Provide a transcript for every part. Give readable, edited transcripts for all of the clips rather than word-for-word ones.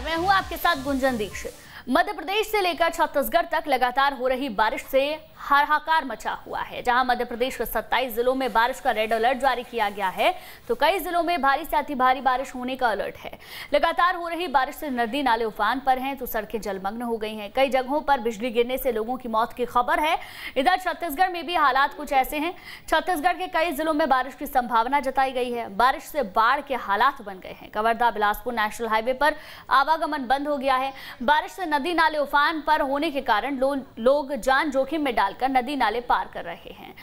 मैं हूं आपके साथ गुंजन दीक्षित। मध्य प्रदेश से लेकर छत्तीसगढ़ तक लगातार हो रही बारिश से हाहाकार मचा हुआ है। जहां मध्य प्रदेश के 27 जिलों में बारिश का रेड अलर्ट जारी किया गया है, तो कई जिलों में भारी से अति भारी बारिश होने का अलर्ट है। लगातार हो रही बारिश से नदी नाले उफान पर हैं, तो सड़कें जलमग्न हो गई हैं। कई जगहों पर बिजली गिरने से लोगों की मौत की खबर है। इधर छत्तीसगढ़ में भी हालात कुछ ऐसे हैं। छत्तीसगढ़ के कई जिलों में बारिश की संभावना जताई गई है। बारिश से बाढ़ के हालात बन गए हैं। कवर्धा बिलासपुर नेशनल हाईवे पर आवागमन बंद हो गया है। बारिश से नदी नाले उफान पर होने के कारण लोग जान जोखिम में डालकर नदी नाले पार कर रहे हैं।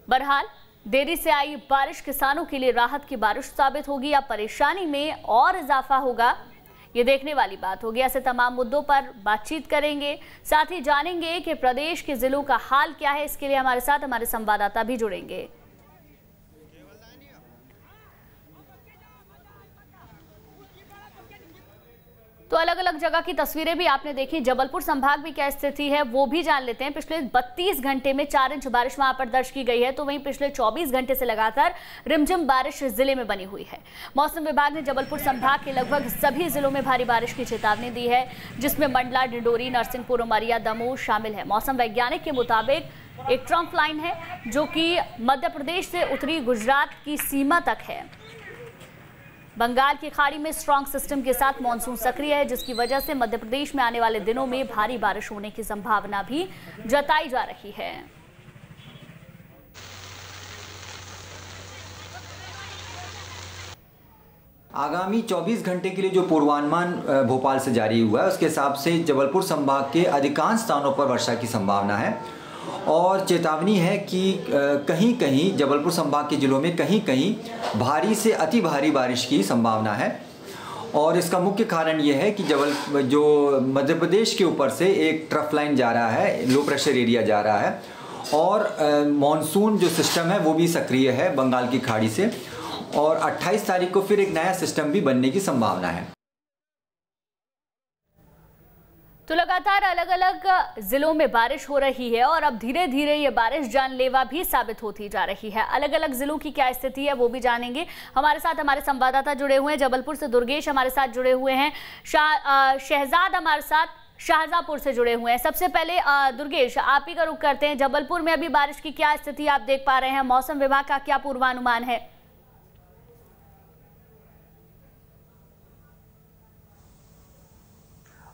बहरहाल देरी से आई बारिश किसानों के लिए राहत की बारिश साबित होगी या परेशानी में और इजाफा होगा, ये देखने वाली बात होगी। ऐसे तमाम मुद्दों पर बातचीत करेंगे, साथ ही जानेंगे कि प्रदेश के जिलों का हाल क्या है। इसके लिए हमारे साथ हमारे संवाददाता भी जुड़ेंगे। तो अलग अलग जगह की तस्वीरें भी आपने देखी। जबलपुर संभाग में क्या स्थिति है वो भी जान लेते हैं। पिछले 32 घंटे में 4 इंच बारिश वहां पर दर्ज की गई है, तो वहीं पिछले 24 घंटे से लगातार रिमझिम बारिश जिले में बनी हुई है। मौसम विभाग ने जबलपुर संभाग के लगभग सभी जिलों में भारी बारिश की चेतावनी दी है, जिसमें मंडला, डिंडोरी, नरसिंहपुर, उमरिया, दमोह शामिल है। मौसम वैज्ञानिक के मुताबिक एक ट्रफ लाइन है जो कि मध्य प्रदेश से उत्तरी गुजरात की सीमा तक है। बंगाल की खाड़ी में स्ट्रॉन्ग सिस्टम के साथ मानसून सक्रिय है, जिसकी वजह से मध्य प्रदेश में आने वाले दिनों में भारी बारिश होने की संभावना भी जताई जा रही है। आगामी 24 घंटे के लिए जो पूर्वानुमान भोपाल से जारी हुआ है, उसके हिसाब से जबलपुर संभाग के अधिकांश स्थानों पर वर्षा की संभावना है और चेतावनी है कि कहीं कहीं जबलपुर संभाग के जिलों में कहीं कहीं भारी से अति भारी बारिश की संभावना है। और इसका मुख्य कारण ये है कि जो मध्य प्रदेश के ऊपर से एक ट्रफ लाइन जा रहा है, लो प्रेशर एरिया जा रहा है और मॉनसून जो सिस्टम है वो भी सक्रिय है बंगाल की खाड़ी से, और 28 तारीख को फिर एक नया सिस्टम भी बनने की संभावना है। तो लगातार अलग अलग जिलों में बारिश हो रही है और अब धीरे धीरे ये बारिश जानलेवा भी साबित होती जा रही है। अलग अलग जिलों की क्या स्थिति है वो भी जानेंगे। हमारे साथ हमारे संवाददाता जुड़े हुए हैं। जबलपुर से दुर्गेश हमारे साथ जुड़े हुए हैं। शहजाद हमारे साथ शाहजहांपुर से जुड़े हुए हैं। सबसे पहले दुर्गेश, आप ही का रुख करते हैं। जबलपुर में अभी बारिश की क्या स्थिति आप देख पा रहे हैं? मौसम विभाग का क्या पूर्वानुमान है?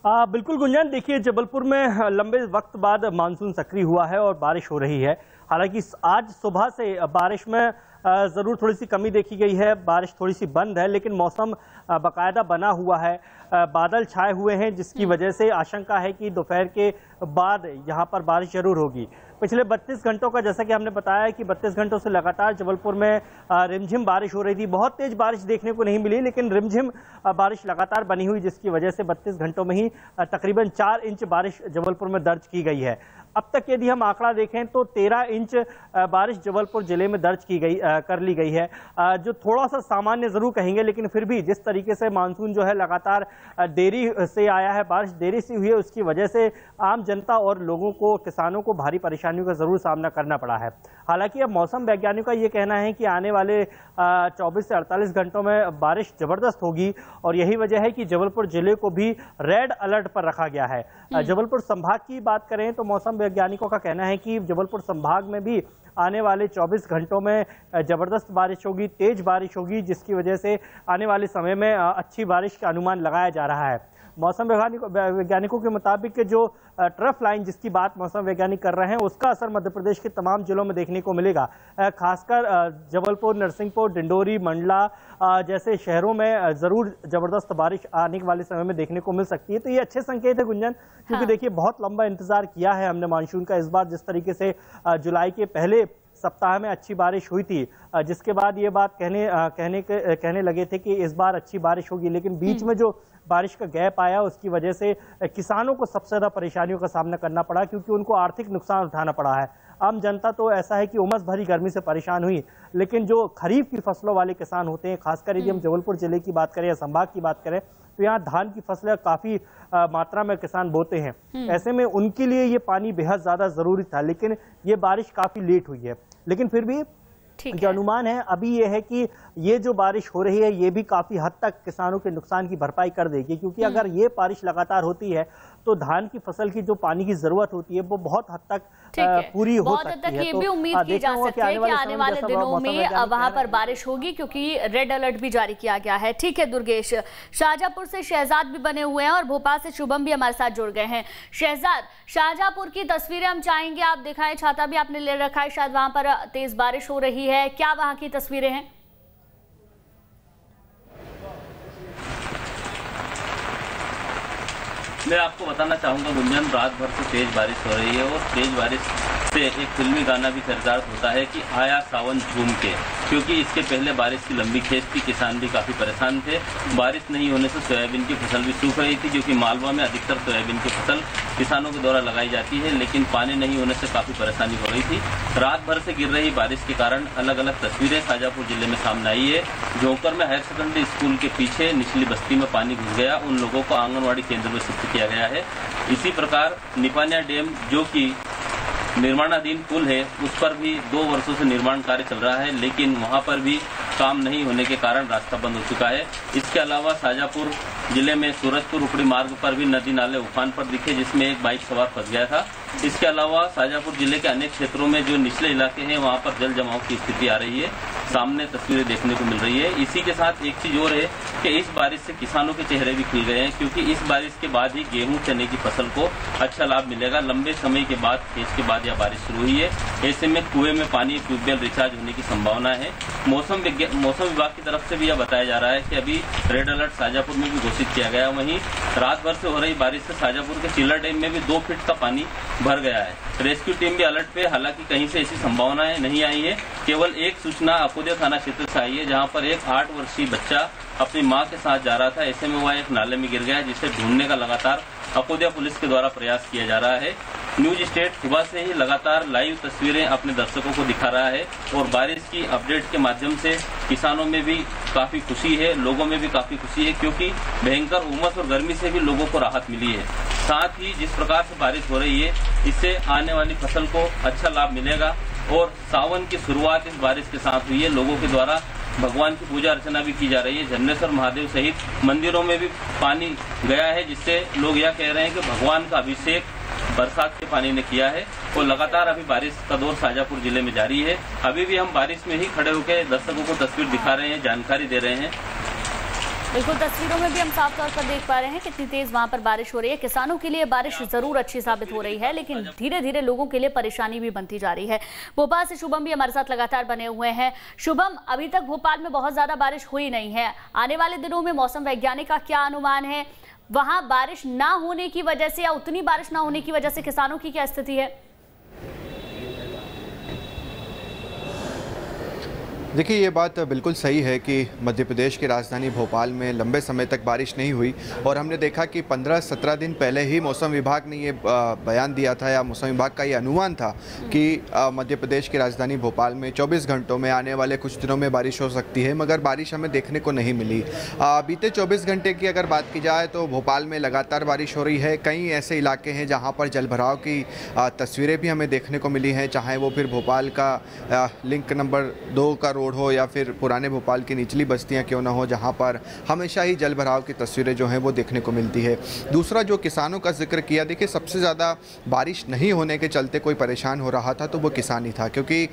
बिल्कुल गुंजन, देखिए जबलपुर में लंबे वक्त बाद मानसून सक्रिय हुआ है और बारिश हो रही है। हालांकि आज सुबह से बारिश में ज़रूर थोड़ी सी कमी देखी गई है, बारिश थोड़ी सी बंद है, लेकिन मौसम बाकायदा बना हुआ है। बादल छाए हुए हैं, जिसकी वजह से आशंका है कि दोपहर के बाद यहाँ पर बारिश जरूर होगी। पिछले 32 घंटों का, जैसा कि हमने बताया कि 32 घंटों से लगातार जबलपुर में रिमझिम बारिश हो रही थी। बहुत तेज बारिश देखने को नहीं मिली, लेकिन रिमझिम बारिश लगातार बनी हुई, जिसकी वजह से 32 घंटों में ही तकरीबन 4 इंच बारिश जबलपुर में दर्ज की गई है। अब तक यदि हम आंकड़ा देखें तो 13 इंच बारिश जबलपुर जिले में दर्ज की गई कर ली गई है, जो थोड़ा सा सामान्य जरूर कहेंगे, लेकिन फिर भी जिस तरीके से मानसून जो है लगातार देरी से आया है, बारिश देरी से हुई है, उसकी वजह से आम जनता और लोगों को, किसानों को भारी परेशानियों का जरूर सामना करना पड़ा है। हालांकि अब मौसम वैज्ञानिकों का ये कहना है कि आने वाले 24 से 48 घंटों में बारिश जबरदस्त होगी और यही वजह है कि जबलपुर जिले को भी रेड अलर्ट पर रखा गया है। जबलपुर संभाग की बात करें तो मौसम वैज्ञानिकों का कहना है कि जबलपुर संभाग में भी आने वाले 24 घंटों में जबरदस्त बारिश होगी, तेज बारिश होगी, जिसकी वजह से आने वाले समय में अच्छी बारिश का अनुमान लगाया जा रहा है। मौसम वैज्ञानिकों के मुताबिक जो ट्रफ लाइन जिसकी बात मौसम वैज्ञानिक कर रहे हैं, उसका असर मध्य प्रदेश के तमाम जिलों में देखने को मिलेगा। खासकर जबलपुर, नरसिंहपुर, डिंडोरी, मंडला जैसे शहरों में जरूर जबरदस्त बारिश आने वाले समय में देखने को मिल सकती है। तो ये अच्छे संकेत है गुंजन, क्योंकि देखिए बहुत लंबा इंतजार किया है हमने मानसून का। इस बार जिस तरीके से जुलाई के पहले सप्ताह में अच्छी बारिश हुई थी, जिसके बाद ये बात कहने लगे थे कि इस बार अच्छी बारिश होगी, लेकिन बीच में जो बारिश का गैप आया उसकी वजह से किसानों को सबसे ज्यादा परेशानियों का सामना करना पड़ा, क्योंकि उनको आर्थिक नुकसान उठाना पड़ा है। आम जनता तो ऐसा है कि उमस भरी गर्मी से परेशान हुई, लेकिन जो खरीफ की फसलों वाले किसान होते हैं, खासकर यदि हम जबलपुर जिले की बात करें या संभाग की बात करें, तो यहाँ धान की फसलें काफी मात्रा में किसान बोते हैं। ऐसे में उनके लिए ये पानी बेहद ज्यादा जरूरी था, लेकिन ये बारिश काफी लेट हुई है। लेकिन फिर भी जो अनुमान है अभी ये है कि ये जो बारिश हो रही है ये भी काफी हद तक किसानों के नुकसान की भरपाई कर देगी, क्योंकि अगर ये बारिश लगातार होती है तो धान की फसल की जो पानी की जरूरत होती है वो बहुत हद तक पूरी हो सकती है। ये भी उम्मीद की जा सकती है कि आने वाले दिनों में वहां पर बारिश होगी, क्योंकि रेड अलर्ट भी जारी किया गया है। ठीक है दुर्गेश, शाहजहांपुर से शहजाद भी बने हुए हैं और भोपाल से शुभम भी हमारे साथ जुड़ गए हैं। शहजाद, शाहजहांपुर की तस्वीरें हम चाहेंगे आप दिखाएं, छाता भी आपने ले रखा है, शायद वहां पर तेज बारिश हो रही है, क्या वहां की तस्वीरें हैं? मैं आपको बताना चाहूँगा गुंजन, रात भर से तेज बारिश हो रही है और तेज बारिश से एक फिल्मी गाना भी चरितार्थ होता है कि आया सावन झूम के, क्योंकि इसके पहले बारिश की लंबी खेच थी, किसान भी काफ़ी परेशान थे। बारिश नहीं होने से सोयाबीन की फसल भी सूख रही थी, क्योंकि मालवा में अधिकतर सोयाबीन की फसल किसानों के द्वारा लगाई जाती है, लेकिन पानी नहीं होने से काफ़ी परेशानी हो रही थी। रात भर से गिर रही बारिश के कारण अलग अलग तस्वीरें शाहजहांपुर जिले में सामने आई है। जोकर में हायर सेकेंडरी स्कूल के पीछे निचली बस्ती में पानी घुस गया, उन लोगों को आंगनबाड़ी केंद्र में शिफ्ट किया गया है। इसी प्रकार निपानिया डैम जो कि निर्माणाधीन पुल है, उस पर भी 2 वर्षों से निर्माण कार्य चल रहा है, लेकिन वहां पर भी काम नहीं होने के कारण रास्ता बंद हो चुका है। इसके अलावा शाहजहांपुर जिले में सूरजपुर उपड़ी मार्ग पर भी नदी नाले उफान पर दिखे, जिसमें एक बाइक सवार फंस गया था। इसके अलावा शाहजहांपुर जिले के अनेक क्षेत्रों में जो निचले इलाके हैं वहां पर जल जमाव की स्थिति आ रही है, सामने तस्वीरें देखने को मिल रही है। इसी के साथ एक चीज और है कि इस बारिश से किसानों के चेहरे भी खिल गए हैं, क्योंकि इस बारिश के बाद ही गेहूं चने की फसल को अच्छा लाभ मिलेगा। लंबे समय के बाद, खेत के बाद यह बारिश शुरू हुई है, ऐसे में कुएं में पानी, ट्यूबवेल रिचार्ज होने की संभावना है। मौसम विभाग की तरफ से भी यह बताया जा रहा है कि अभी रेड अलर्ट शाहजहांपुर में भी घोषित किया गया। वहीं रात भर से हो रही बारिश से शाहजहांपुर के चिल्ला डैम में भी 2 फीट का पानी भर गया है। रेस्क्यू टीम भी अलर्ट पे, हालांकि कहीं से ऐसी संभावनाएं नहीं आई है। केवल एक सूचना अकोदिया थाना क्षेत्र से आई है, जहां पर एक 8 वर्षीय बच्चा अपनी मां के साथ जा रहा था, ऐसे में वह एक नाले में गिर गया, जिसे ढूंढने का लगातार अकोदिया पुलिस के द्वारा प्रयास किया जा रहा है। न्यूज स्टेट सुबह से ही लगातार लाइव तस्वीरें अपने दर्शकों को दिखा रहा है और बारिश की अपडेट के माध्यम से किसानों में भी काफी खुशी है, लोगों में भी काफी खुशी है, क्योंकि भयंकर उमस और गर्मी से भी लोगों को राहत मिली है। साथ ही जिस प्रकार से बारिश हो रही है, इससे आने वाली फसल को अच्छा लाभ मिलेगा और सावन की शुरुआत इस बारिश के साथ हुई है। लोगों के द्वारा भगवान की पूजा अर्चना भी की जा रही है। झरनेश्वर महादेव सहित मंदिरों में भी पानी गया है, जिससे लोग यह कह रहे हैं कि भगवान का अभिषेक बरसात के पानी ने किया है। और लगातार अभी बारिश का दौर शाहजहांपुर जिले में जारी है। अभी भी हम बारिश में ही खड़े होकर दर्शकों को तस्वीर दिखा रहे हैं, जानकारी दे रहे हैं। बिल्कुल, तस्वीरों में भी हम साफ तौर पर देख पा रहे हैं कितनी तेज वहां पर बारिश हो रही है। किसानों के लिए बारिश जरूर अच्छी साबित हो रही है, लेकिन धीरे धीरे लोगों के लिए परेशानी भी बनती जा रही है। भोपाल से शुभम भी हमारे साथ लगातार बने हुए हैं। शुभम, अभी तक भोपाल में बहुत ज्यादा बारिश हुई नहीं है, आने वाले दिनों में मौसम वैज्ञानिक का क्या अनुमान है? वहां बारिश ना होने की वजह से या उतनी बारिश ना होने की वजह से किसानों की क्या स्थिति है? देखिए, ये बात बिल्कुल सही है कि मध्य प्रदेश की राजधानी भोपाल में लंबे समय तक बारिश नहीं हुई और हमने देखा कि 15-17 दिन पहले ही मौसम विभाग ने ये बयान दिया था, या मौसम विभाग का ये अनुमान था कि मध्य प्रदेश की राजधानी भोपाल में 24 घंटों में आने वाले कुछ दिनों में बारिश हो सकती है, मगर बारिश हमें देखने को नहीं मिली। बीते 24 घंटे की अगर बात की जाए तो भोपाल में लगातार बारिश हो रही है। कई ऐसे इलाके हैं जहाँ पर जलभराव की तस्वीरें भी हमें देखने को मिली हैं, चाहे वो फिर भोपाल का लिंक नंबर 2 का रोड हो या फिर पुराने भोपाल की निचली बस्तियां क्यों ना हो, जहां पर हमेशा ही जल भराव की तस्वीरें जो हैं वो देखने को मिलती है। दूसरा, जो किसानों का जिक्र किया, देखिए सबसे ज़्यादा बारिश नहीं होने के चलते कोई परेशान हो रहा था तो वो किसान ही था, क्योंकि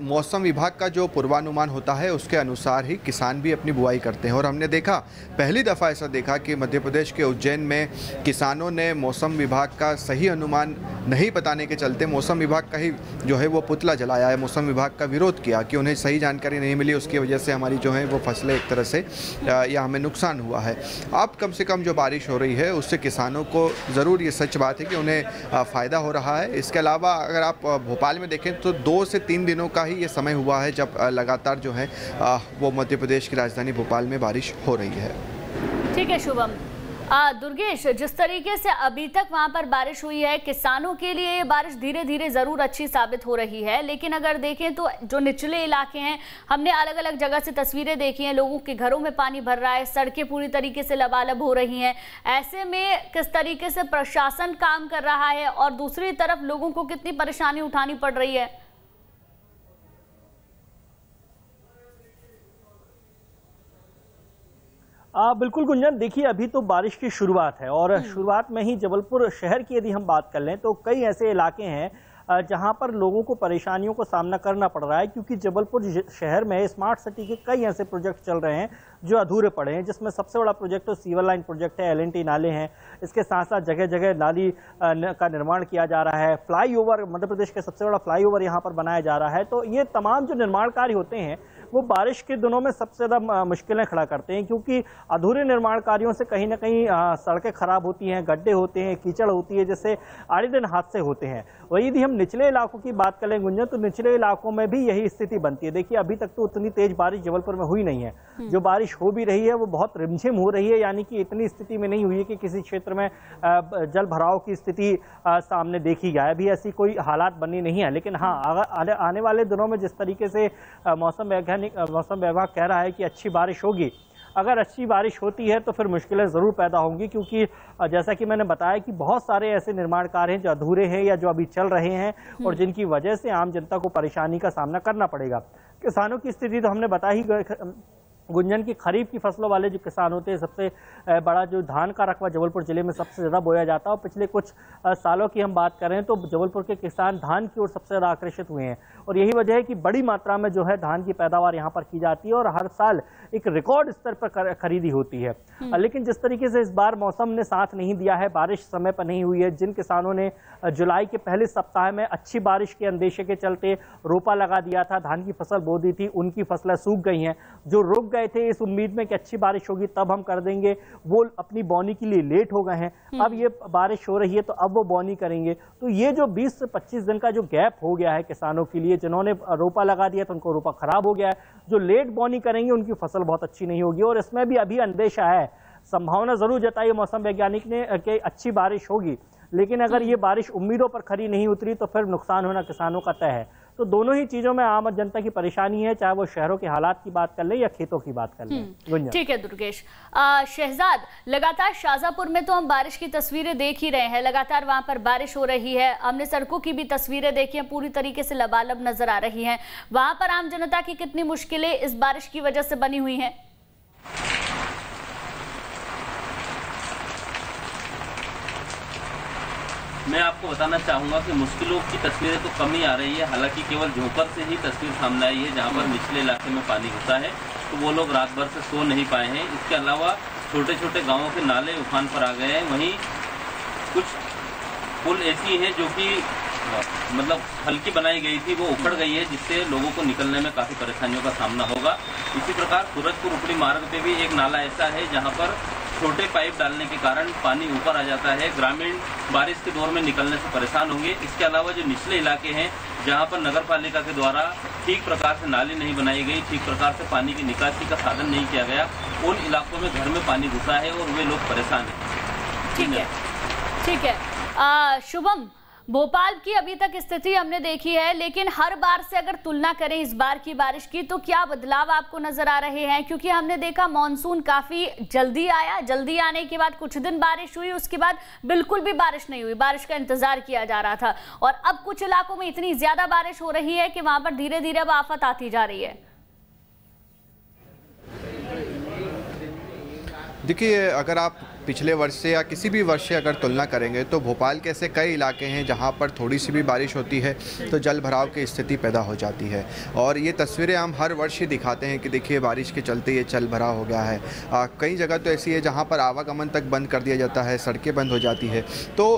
मौसम विभाग का जो पूर्वानुमान होता है उसके अनुसार ही किसान भी अपनी बुआई करते हैं। और हमने देखा, पहली दफ़ा ऐसा देखा कि मध्य प्रदेश के उज्जैन में किसानों ने मौसम विभाग का सही अनुमान नहीं बताने के चलते मौसम विभाग का ही जो है वो पुतला जलाया है, मौसम विभाग का विरोध किया कि उन्हें सही जानकारी नहीं मिली, उसकी वजह से हमारी जो है वो फसलें एक तरह से या हमें नुकसान हुआ है। अब कम से कम जो बारिश हो रही है उससे किसानों को ज़रूर ये सच बात है कि उन्हें फ़ायदा हो रहा है। इसके अलावा अगर आप भोपाल में देखें तो 2 से 3 दिनों का ही ये समय हुआ है जब लगातार जो है वो मध्य प्रदेश की राजधानी भोपाल में बारिश हो रही है। ठीक है शुभम। दुर्गेश, जिस तरीके से अभी तक वहां पर बारिश हुई है, किसानों के लिए ये बारिश धीरे धीरे जरूर अच्छी साबित हो रही है, लेकिन अगर देखें तो जो निचले इलाके हैं, हमने अलग अलग जगह से तस्वीरें देखी हैं, लोगों के घरों में पानी भर रहा है, सड़कें पूरी तरीके से लबालब हो रही हैं। ऐसे में किस तरीके से प्रशासन काम कर रहा है और दूसरी तरफ लोगों को कितनी परेशानी उठानी पड़ रही है? बिल्कुल गुंजन, देखिए अभी तो बारिश की शुरुआत है और शुरुआत में ही जबलपुर शहर की यदि हम बात कर लें तो कई ऐसे इलाके हैं जहां पर लोगों को परेशानियों को सामना करना पड़ रहा है, क्योंकि जबलपुर शहर में स्मार्ट सिटी के कई ऐसे प्रोजेक्ट चल रहे हैं जो अधूरे पड़े हैं, जिसमें सबसे बड़ा प्रोजेक्ट तो सीवर लाइन प्रोजेक्ट है, LNT नाले हैं, इसके साथ साथ जगह जगह नाली का निर्माण किया जा रहा है, फ्लाईओवर, मध्य प्रदेश का सबसे बड़ा फ्लाईओवर यहाँ पर बनाया जा रहा है। तो ये तमाम जो निर्माण कार्य होते हैं वो बारिश के दिनों में सबसे ज़्यादा मुश्किलें खड़ा करते हैं, क्योंकि अधूरे निर्माण कार्यों से कहीं ना कहीं सड़कें खराब होती हैं, गड्ढे होते हैं, कीचड़ होती है, जिससे आए दिन हादसे होते हैं। वही यदि हम निचले इलाकों की बात करें गुंजन, तो निचले इलाकों में भी यही स्थिति बनती है। देखिए अभी तक तो उतनी तेज बारिश जबलपुर में हुई नहीं है, जो बारिश हो भी रही है वो बहुत रिमझिम हो रही है, यानी कि इतनी स्थिति में नहीं हुई है कि किसी क्षेत्र में जल भराव की स्थिति सामने देखी जाए। अभी ऐसी कोई हालात बनी नहीं है, लेकिन हाँ आने वाले दिनों में जिस तरीके से मौसम विभाग कह रहा है कि अच्छी बारिश होगी, अगर अच्छी बारिश होती है तो फिर मुश्किलें ज़रूर पैदा होंगी, क्योंकि जैसा कि मैंने बताया कि बहुत सारे ऐसे निर्माण कार्य हैं जो अधूरे हैं या जो अभी चल रहे हैं और जिनकी वजह से आम जनता को परेशानी का सामना करना पड़ेगा। किसानों की स्थिति तो हमने बता ही गुंजन की खरीफ की फसलों वाले जो किसान होते हैं, सबसे बड़ा जो धान का रकबा जबलपुर जिले में सबसे ज़्यादा बोया जाता है और पिछले कुछ सालों की हम बात करें तो जबलपुर के किसान धान की ओर सबसे ज़्यादा आकर्षित हुए हैं और यही वजह है कि बड़ी मात्रा में जो है धान की पैदावार यहाँ पर की जाती है और हर साल एक रिकॉर्ड स्तर पर खरीदी होती है। लेकिन जिस तरीके से इस बार मौसम ने साथ नहीं दिया है, बारिश समय पर नहीं हुई है, जिन किसानों ने जुलाई के पहले सप्ताह में अच्छी बारिश के अंदेशे के चलते रोपा लगा दिया था, धान की फसल बो दी थी, उनकी फसलें सूख गई हैं। जो रुक गए थे इस उम्मीद में कि अच्छी बारिश होगी तब हम कर देंगे, वो अपनी बोनी के लिए लेट हो गए हैं। अब ये बारिश हो रही है तो अब वो बोनी करेंगे। तो ये जो 20 से 25 दिन का जो गैप हो गया है किसानों के लिए, जिन्होंने रोपा लगा दिया तो उनको रोपा खराब हो गया है, जो लेट बोनी करेंगे उनकी फसल बहुत अच्छी नहीं होगी। और इसमें भी अभी अंदेशा है, संभावना जरूर जताई मौसम वैज्ञानिक ने कि अच्छी बारिश होगी, लेकिन अगर ये बारिश उम्मीदों पर खरी नहीं उतरी तो फिर नुकसान होना किसानों का तय है। तो दोनों ही चीजों में आम जनता की परेशानी है, चाहे वो शहरों के हालात की बात कर ले या खेतों की बात कर ले। ठीक है दुर्गेश। शहजाद, लगातार शाहजहांपुर में तो हम बारिश की तस्वीरें देख ही रहे हैं, लगातार वहां पर बारिश हो रही है, हमने सड़कों की भी तस्वीरें देखी हैं, पूरी तरीके से लबालब नजर आ रही हैं। वहां पर आम जनता की कितनी मुश्किलें इस बारिश की वजह से बनी हुई हैं? मैं आपको बताना चाहूँगा कि मुश्किलों की तस्वीरें तो कम ही आ रही है, हालांकि केवल झोंकर से ही तस्वीर सामने आई है। जहाँ पर निचले इलाके में पानी घुसा है तो वो लोग रात भर से सो नहीं पाए हैं। इसके अलावा छोटे छोटे गांवों के नाले उफान पर आ गए हैं। वहीं कुछ पुल ऐसी हैं जो कि मतलब हल्की बनाई गई थी, वो उखड़ गई है, जिससे लोगों को निकलने में काफ़ी परेशानियों का सामना होगा। इसी प्रकार सूरजपुर उपरी मार्ग पे भी एक नाला ऐसा है जहाँ पर छोटे पाइप डालने के कारण पानी ऊपर आ जाता है। ग्रामीण बारिश के दौर में निकलने से परेशान होंगे। इसके अलावा जो निचले इलाके हैं जहां पर नगर पालिका के द्वारा ठीक प्रकार से नाली नहीं बनाई गई, ठीक प्रकार से पानी की निकासी का साधन नहीं किया गया, उन इलाकों में घर में पानी घुसा है और वे लोग परेशान हैं। ठीक है शुभम, भोपाल की अभी तक स्थिति हमने देखी है, लेकिन हर बार से अगर तुलना करें इस बार की बारिश की तो क्या बदलाव आपको नजर आ रहे हैं? क्योंकि हमने देखा मॉनसून काफी जल्दी आया, जल्दी आने के बाद कुछ दिन बारिश हुई, उसके बाद बिल्कुल भी बारिश नहीं हुई, बारिश का इंतजार किया जा रहा था, और अब कुछ इलाकों में इतनी ज्यादा बारिश हो रही है कि वहां पर धीरे धीरे अब आफत आती जा रही है। देखिए, अगर आप पिछले वर्ष से या किसी भी वर्ष से अगर तुलना करेंगे तो भोपाल के ऐसे कई इलाके हैं जहां पर थोड़ी सी भी बारिश होती है तो जल भराव की स्थिति पैदा हो जाती है। और ये तस्वीरें हम हर वर्ष ही दिखाते हैं कि देखिए बारिश के चलते ये जल भराव हो गया है। कई जगह तो ऐसी है जहां पर आवागमन तक बंद कर दिया जाता है, सड़कें बंद हो जाती है। तो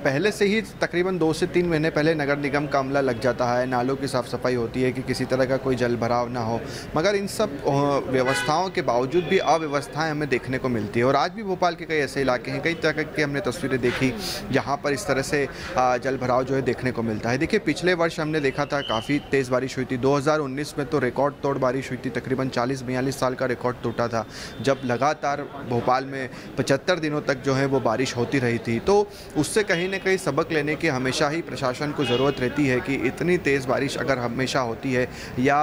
पहले से ही तकरीबन 2 से 3 महीने पहले नगर निगम का अमला लग जाता है, नालों की साफ़ सफाई होती है कि किसी तरह का कोई जल भराव ना हो। मगर इन सब व्यवस्थाओं के बावजूद भी अव्यवस्थाएं हमें देखने को मिलती है। और आज भी भोपाल के कई ऐसे इलाके हैं, कई तरह के हमने तस्वीरें देखी जहां पर इस तरह से जल भराव जो है देखने को मिलता है। देखिए, पिछले वर्ष हमने देखा था काफ़ी तेज़ बारिश हुई थी। 2019 में तो रिकॉर्ड तोड़ बारिश हुई थी, तकरीबन 40-42 साल का रिकॉर्ड टूटा था, जब लगातार भोपाल में 75 दिनों तक जो है वो बारिश होती रही थी। तो उससे कहीं न कहीं सबक लेने की हमेशा ही प्रशासन को ज़रूरत रहती है कि इतनी तेज़ बारिश अगर हमेशा होती है या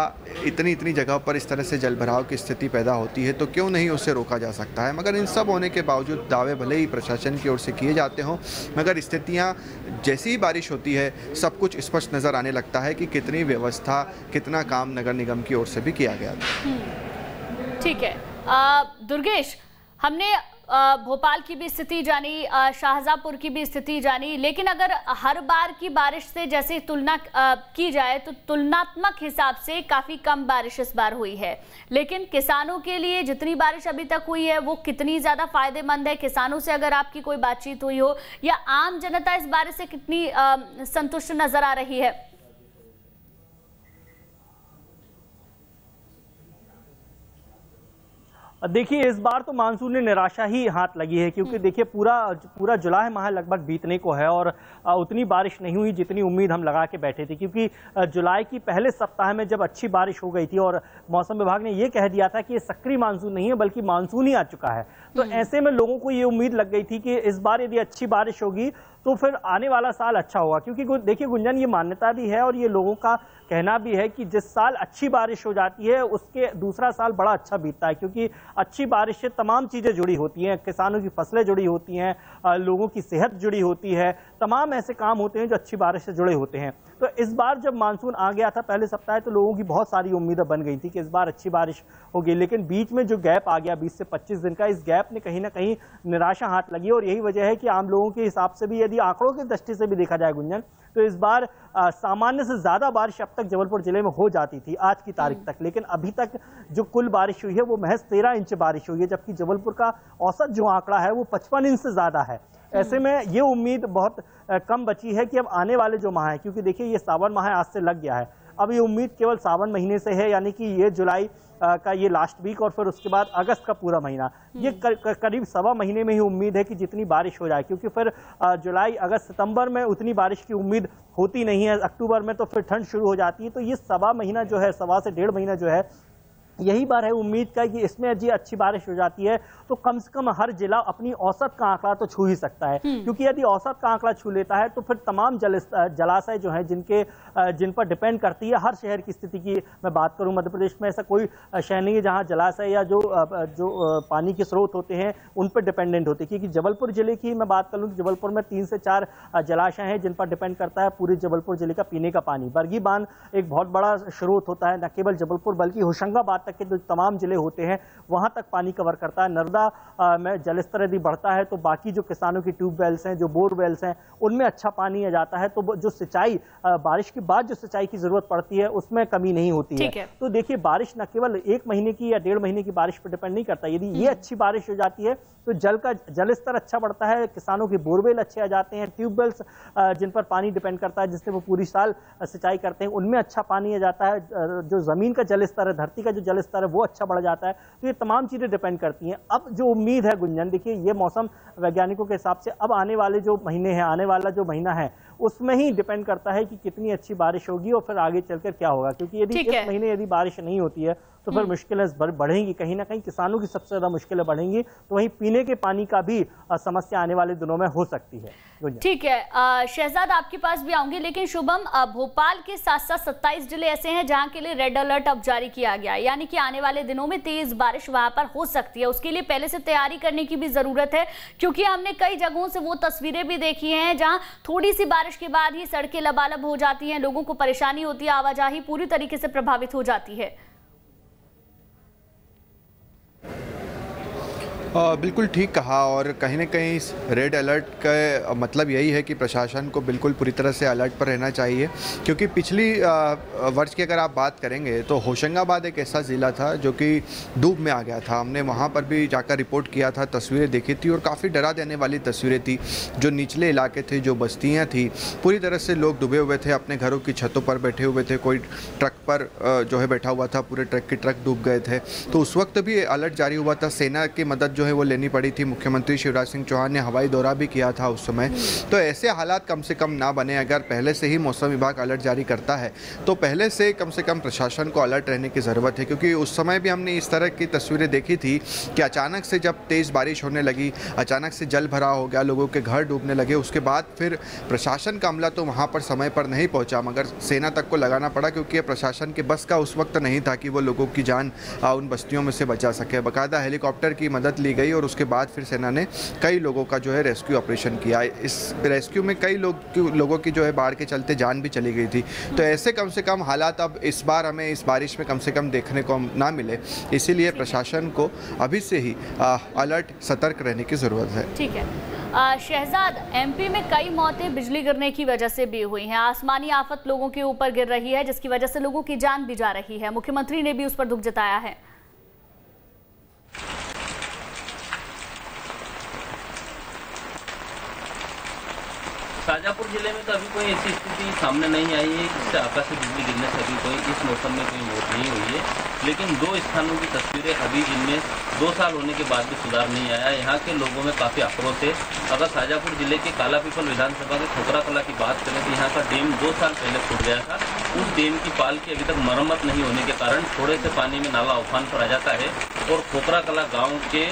इतनी जगह पर इस तरह से जल भराव की स्थिति पैदा होती है तो क्यों नहीं उसे रोका जा सकता है। मगर इन सब होने के बावजूद दावे भले ही प्रशासन की ओर से किए जाते हों, मगर स्थितियाँ जैसी ही बारिश होती है सब कुछ स्पष्ट नज़र आने लगता है कि कितनी व्यवस्था, कितना काम नगर निगम की ओर से भी किया गया था। ठीक है दुर्गेश, हमने भोपाल की भी स्थिति जानी, शाहजहांपुर की भी स्थिति जानी, लेकिन अगर हर बार की बारिश से जैसे तुलना की जाए तो तुलनात्मक हिसाब से काफ़ी कम बारिश इस बार हुई है। लेकिन किसानों के लिए जितनी बारिश अभी तक हुई है वो कितनी ज़्यादा फायदेमंद है? किसानों से अगर आपकी कोई बातचीत हुई हो या आम जनता इस बारिश से कितनी संतुष्ट नजर आ रही है? देखिए, इस बार तो मानसून ने निराशा ही हाथ लगी है, क्योंकि देखिए पूरा जुलाई माह लगभग बीतने को है और उतनी बारिश नहीं हुई जितनी उम्मीद हम लगा के बैठे थे। क्योंकि जुलाई की पहले सप्ताह में जब अच्छी बारिश हो गई थी और मौसम विभाग ने ये कह दिया था कि ये सक्रिय मानसून नहीं है बल्कि मानसून ही आ चुका है, तो ऐसे में लोगों को ये उम्मीद लग गई थी कि इस बार यदि अच्छी बारिश होगी तो फिर आने वाला साल अच्छा होगा। क्योंकि देखिए गुंजन, ये मान्यता भी है और ये लोगों का कहना भी है कि जिस साल अच्छी बारिश हो जाती है उसके दूसरा साल बड़ा अच्छा बीतता है, क्योंकि अच्छी बारिश से तमाम चीज़ें जुड़ी होती हैं, किसानों की फसलें जुड़ी होती हैं, लोगों की सेहत जुड़ी होती है, तमाम ऐसे काम होते हैं जो अच्छी बारिश से जुड़े होते हैं। तो इस बार जब मानसून आ गया था पहले सप्ताह, तो लोगों की बहुत सारी उम्मीदें बन गई थी कि इस बार अच्छी बारिश होगी, लेकिन बीच में जो गैप आ गया 20 से 25 दिन का, इस गैप ने कहीं ना कहीं निराशा हाथ लगी। और यही वजह है कि आम लोगों के हिसाब से भी, यदि आंकड़ों की दृष्टि से भी देखा जाए गुंजन, तो इस बार सामान्य से ज्यादा बारिश अब तक जबलपुर जिले में हो जाती थी आज की तारीख तक, लेकिन अभी तक जो कुल बारिश हुई है वो महज 13 इंच बारिश हुई है, जबकि जबलपुर का औसत जो आंकड़ा है वो 55 इंच से ज्यादा है। ऐसे में ये उम्मीद बहुत कम बची है कि अब आने वाले जो माह है, क्योंकि देखिए ये सावन माह आज से लग गया है, अब ये उम्मीद केवल सावन महीने से है, यानी कि ये जुलाई का ये लास्ट वीक और फिर उसके बाद अगस्त का पूरा महीना, ये करीब सवा महीने में ही उम्मीद है कि जितनी बारिश हो जाए, क्योंकि फिर जुलाई अगस्त सितंबर में उतनी बारिश की उम्मीद होती नहीं है, अक्टूबर में तो फिर ठंड शुरू हो जाती है, तो ये सवा महीना जो है, सवा से 1.5 महीना जो है, यही बार है उम्मीद का कि इसमें यदि अच्छी बारिश हो जाती है तो कम से कम हर जिला अपनी औसत का आंकड़ा तो छू ही सकता है। क्योंकि यदि औसत का आंकड़ा छू लेता है तो फिर तमाम जलाशय जो हैं जिन पर डिपेंड करती है हर शहर की स्थिति की मैं बात करूं, मध्य प्रदेश में ऐसा कोई शहर नहीं है जहां जलाशय या जो पानी के स्रोत होते हैं उन पर डिपेंडेंट होते हैं। क्योंकि जबलपुर जिले की मैं बात करूं, जबलपुर में 3 से 4 जलाशय हैं जिन पर डिपेंड करता है पूरे जबलपुर जिले का पीने का पानी। बरगी बांध एक बहुत बड़ा स्रोत होता है, न केवल जबलपुर बल्कि होशंगाबाद तक के जो तमाम जिले होते हैं वहां तक पानी कवर करता है। नर्मदा में जलस्तर यदि बढ़ता है तो बाकी जो किसानों की ट्यूबवेल्स हैं, जो बोरवेल्स हैं, उनमें अच्छा पानी आ जाता है, तो जो सिंचाई बारिश के बाद जो सिंचाई की जरूरत पड़ती है उसमें कमी नहीं होती है। तो देखिए बारिश न केवल 1 महीने की या 1.5 महीने की बारिश पर डिपेंड नहीं करता, यदि ये अच्छी बारिश हो जाती है तो जल स्तर अच्छा बढ़ता है, किसानों के बोरवेल अच्छे आ जाते हैं, ट्यूबवेल्स जिन पर पानी डिपेंड करता है जिससे वो पूरी साल सिंचाई करते हैं उनमें अच्छा पानी आ जाता है, जो जमीन का जल स्तर है, धरती का जो जल स्तर है वो अच्छा बढ़ जाता है। तो ये तमाम चीजें डिपेंड करती हैं। अब जो उम्मीद है गुंजन, देखिए ये मौसम वैज्ञानिकों के हिसाब से अब आने वाले जो महीने हैं, आने वाला जो महीना है उसमें ही डिपेंड करता है कि कितनी अच्छी बारिश होगी और फिर आगे चलकर क्या होगा। क्योंकि यदि इस महीने यदि बारिश नहीं होती है तो फिर मुश्किलें बढ़ेंगी, कहीं ना कहीं किसानों की सबसे ज्यादा मुश्किलें बढ़ेंगी, तो वहीं पीने के पानी का भी समस्या आने वाले दिनों में हो सकती है। ठीक है, शहजाद आपके पास भी आऊंगी, लेकिन शुभम, भोपाल के साथ साथ 27 जिले ऐसे हैं जहां के लिए रेड अलर्ट अब जारी किया गया है, यानी कि आने वाले दिनों में तेज बारिश वहां पर हो सकती है। उसके लिए पहले से तैयारी करने की भी जरूरत है, क्योंकि हमने कई जगहों से वो तस्वीरें भी देखी हैं जहां थोड़ी सी बारिश के बाद ही सड़कें लबालब हो जाती हैं, लोगों को परेशानी होती है, आवाजाही पूरी तरीके से प्रभावित हो जाती है। बिल्कुल ठीक कहा, और कहीं ना कहीं रेड अलर्ट का मतलब यही है कि प्रशासन को बिल्कुल पूरी तरह से अलर्ट पर रहना चाहिए। क्योंकि पिछली वर्ष की अगर आप बात करेंगे तो होशंगाबाद एक ऐसा ज़िला था जो कि डूब में आ गया था। हमने वहाँ पर भी जाकर रिपोर्ट किया था, तस्वीरें देखी थी और काफ़ी डरा देने वाली तस्वीरें थी। जो निचले इलाके थे, जो बस्तियाँ थी, पूरी तरह से लोग डूबे हुए थे, अपने घरों की छतों पर बैठे हुए थे, कोई ट्रक पर जो है बैठा हुआ था, पूरे ट्रक के ट्रक डूब गए थे। तो उस वक्त भी अलर्ट जारी हुआ था, सेना की मदद जो है वो लेनी पड़ी थी। मुख्यमंत्री शिवराज सिंह चौहान ने हवाई दौरा भी किया था उस समय। तो ऐसे हालात कम से कम ना बने। अगर पहले से ही मौसम विभाग अलर्ट जारी करता है तो पहले से कम प्रशासन को अलर्ट रहने की ज़रूरत है। क्योंकि उस समय भी हमने इस तरह की तस्वीरें देखी थी कि अचानक से जब तेज़ बारिश होने लगी, अचानक से जल भरा हो गया, लोगों के घर डूबने लगे, उसके बाद फिर प्रशासन का अमला तो वहाँ पर समय पर नहीं पहुँचा, मगर सेना तक को लगाना पड़ा, क्योंकि प्रशासन के बस का उस वक्त नहीं था कि वो लोगों की जान उन बस्तियों में से बचा सके। बाकायदा हेलीकॉप्टर की मदद ली गई और उसके बाद फिर सेना ने कई लोगों का जो है रेस्क्यू ऑपरेशन किया। इस रेस्क्यू में कई लोगों की जो है बाढ़ के चलते जान भी चली गई थी। तो ऐसे कम से कम हालात अब इस बार हमें इस बारिश में कम से कम देखने को ना मिले, इसीलिए प्रशासन को अभी से ही अलर्ट सतर्क रहने की ज़रूरत है। ठीक है शहजाद, एमपी में कई मौतें बिजली गिरने की वजह से भी हुई हैं। आसमानी आफत लोगों के ऊपर गिर रही है जिसकी वजह से लोगों की जान भी जा रही है। मुख्यमंत्री ने भी उस पर दुख जताया है। शाजापुर जिले में तो अभी कोई ऐसी स्थिति सामने नहीं आई है जिससे आकाशीय बिजली गिरने से अभी कोई इस मौसम में कोई मौत नहीं हुई है, लेकिन 2 स्थानों की तस्वीरें अभी जिनमें 2 साल होने के बाद भी सुधार नहीं आया। यहाँ के लोगों में काफ़ी आक्रोश है। अगर शाजापुर जिले के कालापीपल विधानसभा के खोखरा कला की बात करें तो यहाँ का डैम 2 साल पहले फूट गया था। उस डैम की पाल की अभी तक मरम्मत नहीं होने के कारण थोड़े से पानी में नाला उफान पर आ जाता है और खोखरा कला गाँव के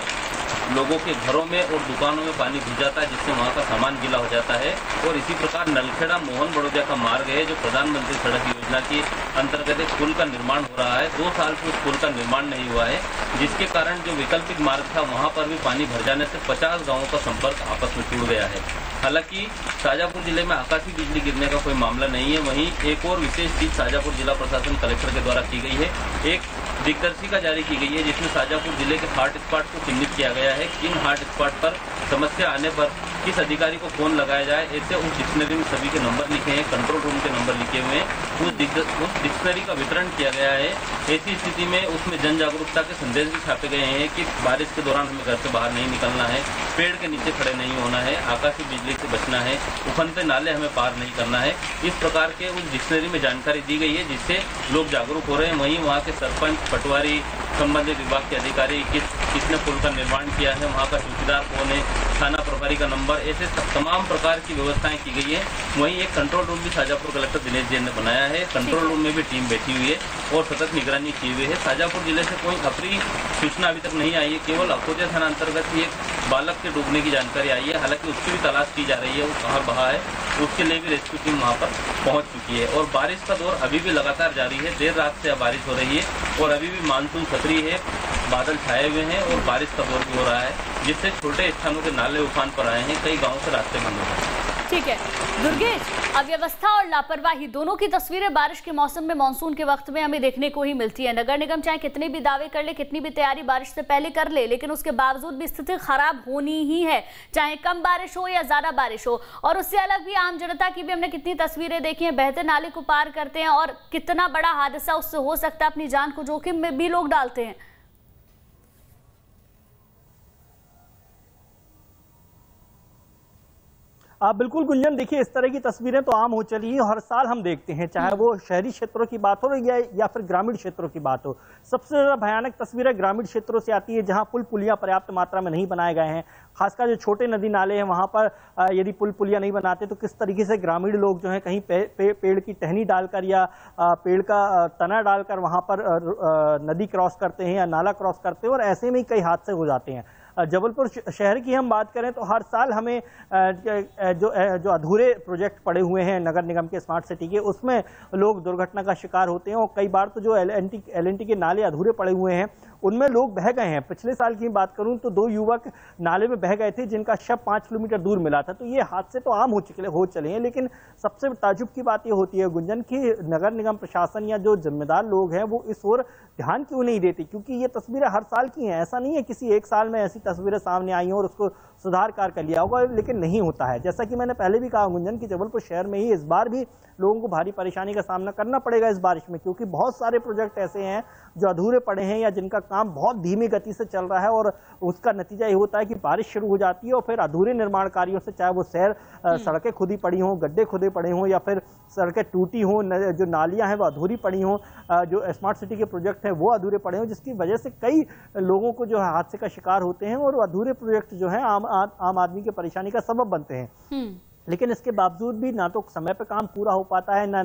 लोगों के घरों में और दुकानों में पानी घुस जाता है, जिससे वहाँ का सामान गीला हो जाता है। और इसी प्रकार नलखेड़ा मोहन बड़ौदा का मार्ग है जो प्रधानमंत्री सड़क योजना के अंतर्गत एक पुल का निर्माण हो रहा है। 2 साल से उस पुल का निर्माण नहीं हुआ है, जिसके कारण जो वैकल्पिक मार्ग था वहाँ पर भी पानी भर जाने से 50 गाँवों का संपर्क आपस में टूट गया है। हालांकि शाजापुर जिले में आकाशीय बिजली गिरने का कोई मामला नहीं है। वहीं एक और विशेष चीज शाजापुर जिला प्रशासन कलेक्टर के द्वारा की गई है। एक दिग्दर्शिका जारी की गई है जिसमें शाजापुर जिले के हॉट स्पॉट को चिन्हित किया गया है। किन हॉट स्पॉट पर समस्या आने पर किस अधिकारी को फोन लगाया जाए, ऐसे उस डिक्शनरी में सभी के नंबर लिखे हैं, कंट्रोल रूम के नंबर लिखे हुए हैं। उस डिक्शनरी का वितरण किया गया है। ऐसी स्थिति में उसमें जन जागरूकता के संदेश भी छापे गए हैं कि बारिश के दौरान हमें घर से बाहर नहीं निकलना है, पेड़ के नीचे खड़े नहीं होना है, आकाशीय बिजली से बचना है, उफनते नाले हमें पार नहीं करना है। इस प्रकार के उस डिक्शनरी में जानकारी दी गई है जिससे लोग जागरूक हो रहे हैं। वहीं वहाँ के सरपंच, पटवारी, संबंधित विभाग के अधिकारी, किसने पुल का निर्माण किया है, वहाँ का चौकीदार कौन है, थाना प्रभारी का नंबर, ऐसे तमाम प्रकार की व्यवस्थाएं की गई है। वहीं एक कंट्रोल रूम भी शाजापुर कलेक्टर दिनेश जैन ने बनाया है। कंट्रोल रूम में भी टीम बैठी हुई है और सतत निगरानी की हुई है। शाजापुर जिले से कोई अप्रिय सूचना अभी तक नहीं आई है। केवल अकोटे थाना अंतर्गत ही एक बालक के डूबने की जानकारी आई है। हालांकि उसकी भी तलाश की जा रही है, वो कहाँ बहा है, उसके लिए भी रेस्क्यू टीम वहाँ पर पहुँच चुकी है। और बारिश का दौर अभी भी लगातार जारी है। देर रात से बारिश हो रही है और अभी भी मानसून सक्रिय है, बादल छाए हुए हैं और बारिश का दौर भी हो रहा है, जिससे छोटे स्थानों के नाले उफान पर आए हैं, कई गाँवों से रास्ते बंद हो गए। ठीक है दुर्गेश, अव्यवस्था और लापरवाही दोनों की तस्वीरें बारिश के मौसम में, मानसून के वक्त में हमें देखने को ही मिलती है। नगर निगम चाहे कितने भी दावे कर ले, कितनी भी तैयारी बारिश से पहले कर ले, लेकिन उसके बावजूद भी स्थिति खराब होनी ही है, चाहे कम बारिश हो या ज्यादा बारिश हो। और उससे अलग भी आम जनता की भी हमने कितनी तस्वीरें देखी हैं, बहते नाले को पार करते हैं और कितना बड़ा हादसा उससे हो सकता है, अपनी जान को जोखिम में भी लोग डालते हैं। बिल्कुल गुंजन, देखिए इस तरह की तस्वीरें तो आम हो चली है, हर साल हम देखते हैं, चाहे वो शहरी क्षेत्रों की बात हो या फिर ग्रामीण क्षेत्रों की बात हो। सबसे ज़्यादा भयानक तस्वीरें ग्रामीण क्षेत्रों से आती है जहां पुल पुलियां पर्याप्त मात्रा में नहीं बनाए गए हैं। खासकर जो छोटे नदी नाले हैं वहां पर यदि पुल पुलियां नहीं बनाते तो किस तरीके से ग्रामीण लोग जो है कहीं पेड़ की टहनी डालकर या पेड़ का तना डालकर वहां पर नदी क्रॉस करते हैं या नाला क्रॉस करते हैं, और ऐसे में ही कई हादसे हो जाते हैं। जबलपुर शहर की हम बात करें तो हर साल हमें जो अधूरे प्रोजेक्ट पड़े हुए हैं नगर निगम के स्मार्ट सिटी के, उसमें लोग दुर्घटना का शिकार होते हैं। और कई बार तो जो एल&टी के नाले अधूरे पड़े हुए हैं उनमें लोग बह गए हैं। पिछले साल की बात करूं तो 2 युवक नाले में बह गए थे जिनका शव 5 किलोमीटर दूर मिला था। तो ये हादसे तो आम हो चले हैं, लेकिन सबसे ताजुब की बात ये होती है गुंजन की नगर निगम प्रशासन या जो जिम्मेदार लोग हैं वो इस ओर ध्यान क्यों नहीं देते, क्योंकि ये तस्वीरें हर साल की हैं। ऐसा नहीं है किसी एक साल में ऐसी तस्वीरें सामने आई हो और उसको सुधार कार्य कर लिया होगा, लेकिन नहीं होता है। जैसा कि मैंने पहले भी कहा गुंजन की जबलपुर शहर में ही इस बार भी लोगों को भारी परेशानी का सामना करना पड़ेगा इस बारिश में, क्योंकि बहुत सारे प्रोजेक्ट ऐसे हैं जो अधूरे पड़े हैं या जिनका काम बहुत धीमी गति से चल रहा है, और उसका नतीजा ये होता है कि बारिश शुरू हो जाती है और फिर अधूरे निर्माण कार्यों से, चाहे वो सड़कें खुदी पड़ी हों, गड्ढे खुदे पड़े हों या फिर सड़कें टूटी हों, जो नालियां हैं वो अधूरी पड़ी हों, जो स्मार्ट सिटी के प्रोजेक्ट हैं वो अधूरे पड़े हों, जिसकी वजह से कई लोगों को जो है हादसे का शिकार होते हैं और अधूरे प्रोजेक्ट जो है आम आदमी की परेशानी का सबब बनते हैं। लेकिन इसके बावजूद भी ना तो समय पर काम पूरा हो पाता है, ना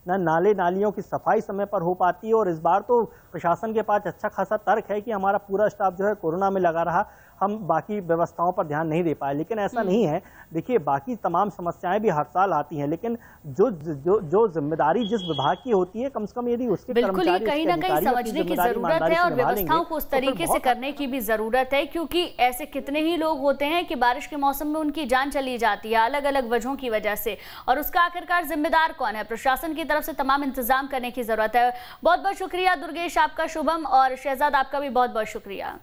नाले नालियों की सफाई समय पर हो पाती है। और इस बार तो प्रशासन के पास अच्छा खासा तर्क है कि हमारा पूरा स्टाफ जो है कोरोना में लगा रहा। हम बाकी व्यवस्थाओं पर ध्यान नहीं दे पाए, लेकिन ऐसा नहीं है। देखिए, बाकी तमाम समस्याएं भी हर साल आती हैं, लेकिन जो जिम्मेदारी जिस विभाग की होती है, कम से कम यदि उसके बिल्कुल ही कहीं ना कहीं समझने की जरूरत है और व्यवस्थाओं को उस तरीके से करने की भी जरूरत है, क्योंकि ऐसे कितने ही लोग होते हैं कि बारिश के मौसम में उनकी जान चली जाती है अलग अलग वजहों की वजह से, और उसका आखिरकार जिम्मेदार कौन है? प्रशासन की तरफ से तमाम इंतजाम करने की जरूरत है। बहुत बहुत शुक्रिया दुर्गेश आपका, शुभम और शहजाद आपका भी बहुत बहुत शुक्रिया।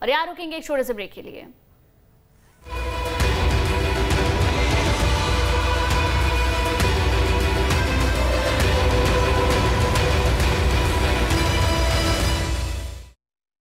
और यहाँ रुकेंगे एक छोटे से ब्रेक के लिए।